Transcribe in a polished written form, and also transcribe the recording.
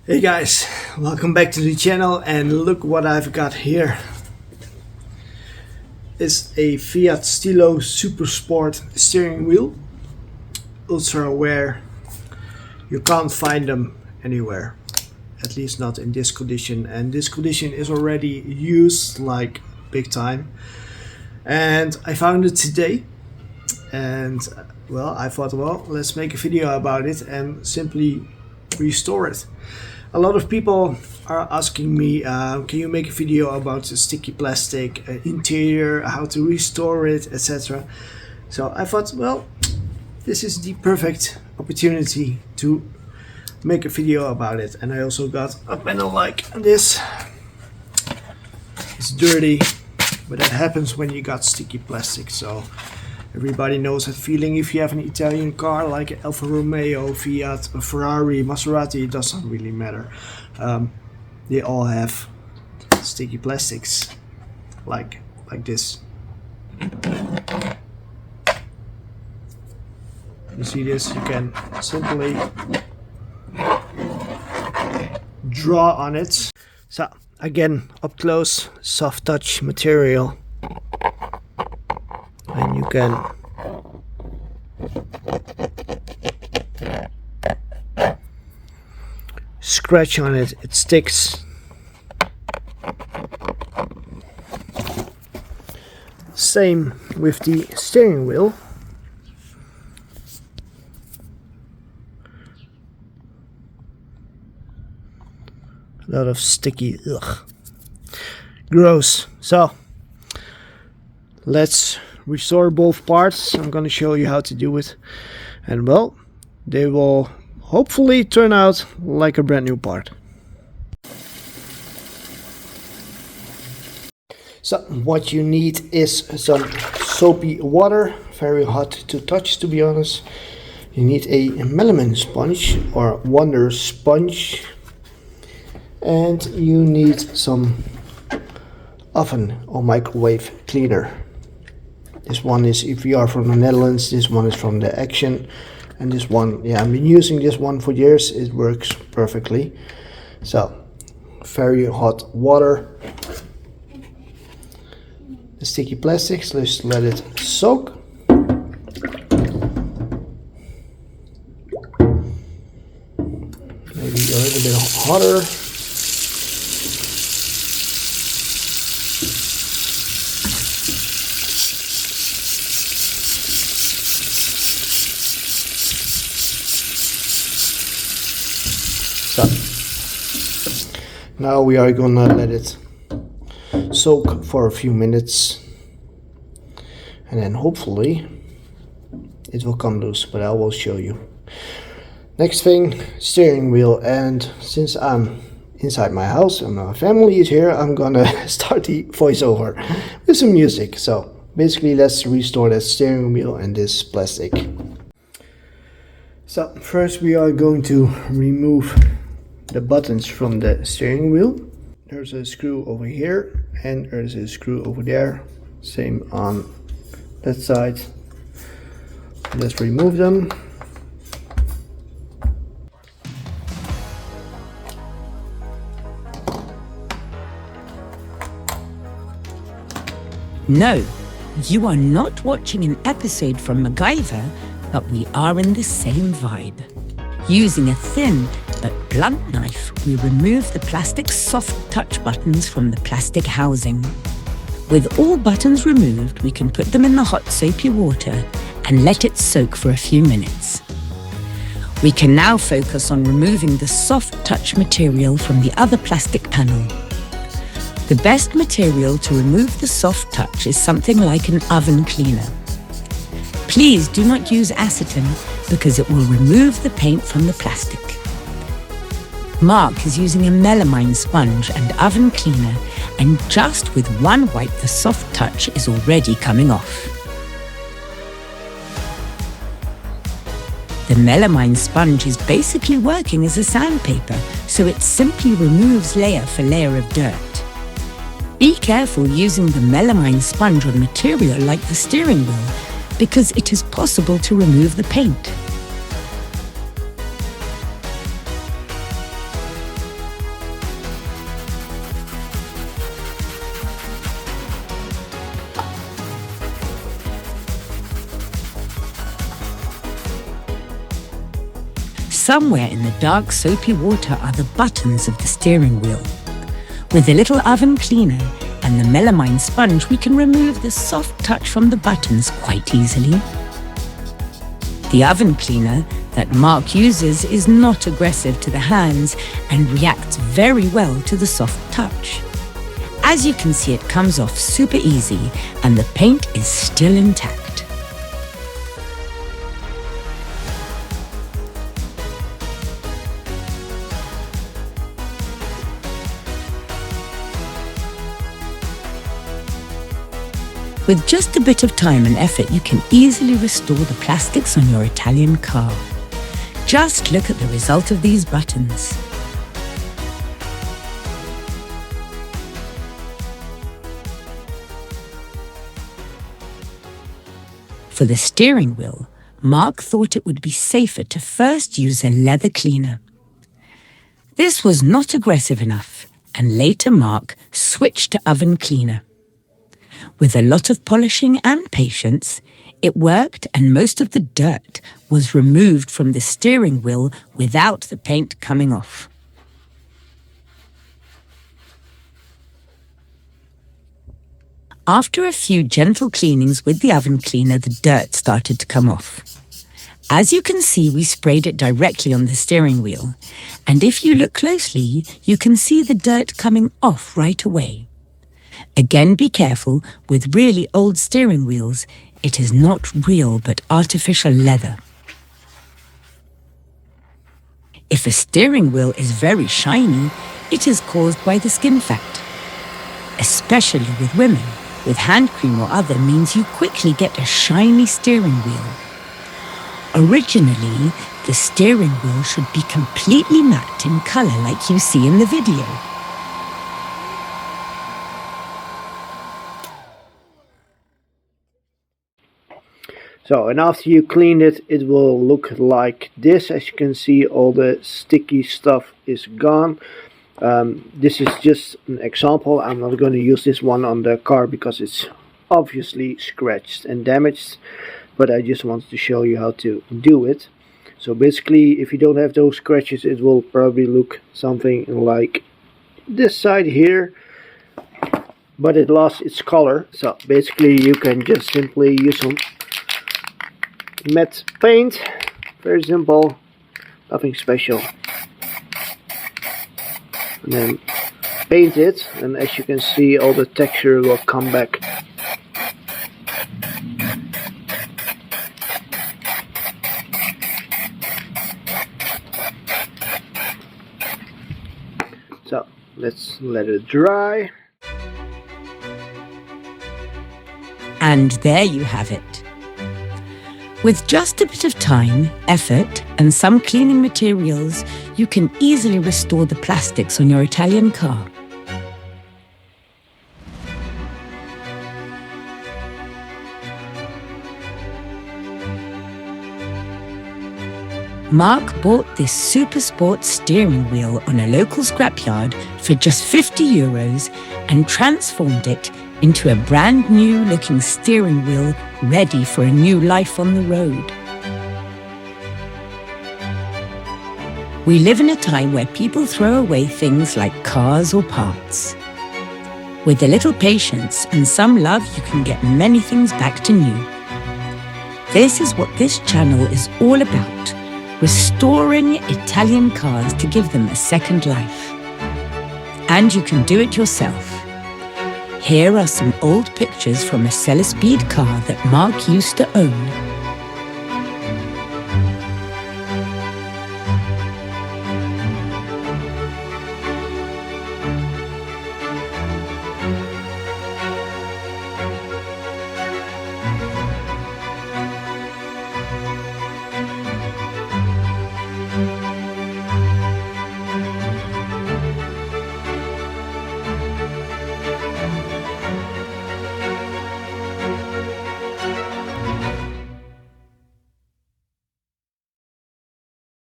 Hey guys, welcome back to the channel, and look what I've got here. It's a Fiat Stilo Super Sport steering wheel, ultra rare. You can't find them anywhere, at least not in this condition, and this condition is already used like big time. And I found it today, and well, I thought, well, let's make a video about it and simply restore it. A lot of people are asking me, can you make a video about the sticky plastic interior, how to restore it, etc. So I thought, well, this is the perfect opportunity to make a video about it. And I also got a panel like this. It's dirty, but that happens when you got sticky plastic. So everybody knows that feeling if you have an Italian car like Alfa Romeo, Fiat, Ferrari, Maserati. It doesn't really matter. They all have sticky plastics like this. You see this? You can simply draw on it. So again, up close, soft touch material. And you can scratch on it, it sticks. Same with the steering wheel. A lot of sticky, gross. So let's restore both parts. I'm going to show you how to do it, and well, they will hopefully turn out like a brand new part. So what you need is some soapy water, very hot to touch, to be honest. You need a melamine sponge or Wonder sponge, and you need some oven or microwave cleaner. This one is, if you are from the Netherlands, this one is from the Action, and this one, yeah, I've been using this one for years. It works perfectly. So very hot water, the sticky plastics, let's let it soak. Maybe a little bit hotter. So now we are gonna let it soak for a few minutes, and then hopefully it will come loose, but I will show you. Next thing, steering wheel, and since I'm inside my house and my family is here, I'm gonna start the voiceover with some music. So basically, let's restore that steering wheel and this plastic. So first we are going to remove the buttons from the steering wheel. There's a screw over here and there's a screw over there. Same on that side. Let's remove them. No, you are not watching an episode from MacGyver, but we are in the same vibe. Using a thin but blunt knife, we remove the plastic soft touch buttons from the plastic housing. With all buttons removed, we can put them in the hot soapy water and let it soak for a few minutes. We can now focus on removing the soft touch material from the other plastic panel. The best material to remove the soft touch is something like an oven cleaner. Please do not use acetone because it will remove the paint from the plastic. Mark is using a melamine sponge and oven cleaner, and just with one wipe the soft touch is already coming off. The melamine sponge is basically working as a sandpaper, so it simply removes layer for layer of dirt. Be careful using the melamine sponge on material like the steering wheel, because it is possible to remove the paint. somewhere in the dark soapy water are the buttons of the steering wheel. With a little oven cleaner and the melamine sponge, we can remove the soft touch from the buttons quite easily. The oven cleaner that Mark uses is not aggressive to the hands and reacts very well to the soft touch. As you can see, it comes off super easy and the paint is still intact. With just a bit of time and effort, you can easily restore the plastics on your Italian car. Just look at the result of these buttons. For the steering wheel, Mark thought it would be safer to first use a leather cleaner. This was not aggressive enough, and later Mark switched to oven cleaner. With a lot of polishing and patience, it worked and most of the dirt was removed from the steering wheel without the paint coming off. After a few gentle cleanings with the oven cleaner, the dirt started to come off. As you can see, we sprayed it directly on the steering wheel, and if you look closely, you can see the dirt coming off right away. Again, be careful, with really old steering wheels, it is not real but artificial leather. If a steering wheel is very shiny, it is caused by the skin fat. Especially with women, with hand cream or other means you quickly get a shiny steering wheel. Originally, the steering wheel should be completely matte in color like you see in the video. So, and after you clean it, it will look like this. As you can see, all the sticky stuff is gone. This is just an example. I'm not going to use this one on the car because it's obviously scratched and damaged, but I just wanted to show you how to do it. So basically, if you don't have those scratches, it will probably look something like this side here, but it lost its color. So basically you can just simply use some matte paint, very simple, nothing special, and then paint it, and as you can see, all the texture will come back. So let's let it dry. And there you have it. With just a bit of time, effort, and some cleaning materials, you can easily restore the plastics on your Italian car. Mark bought this super sport steering wheel on a local scrapyard for just €50 and transformed it into a brand new looking steering wheel ready for a new life on the road. We live in a time where people throw away things like cars or parts. With a little patience and some love, you can get many things back to new. This is what this channel is all about, restoring Italian cars to give them a second life. And you can do it yourself. Here are some old pictures from a Cellar Speed car that Mark used to own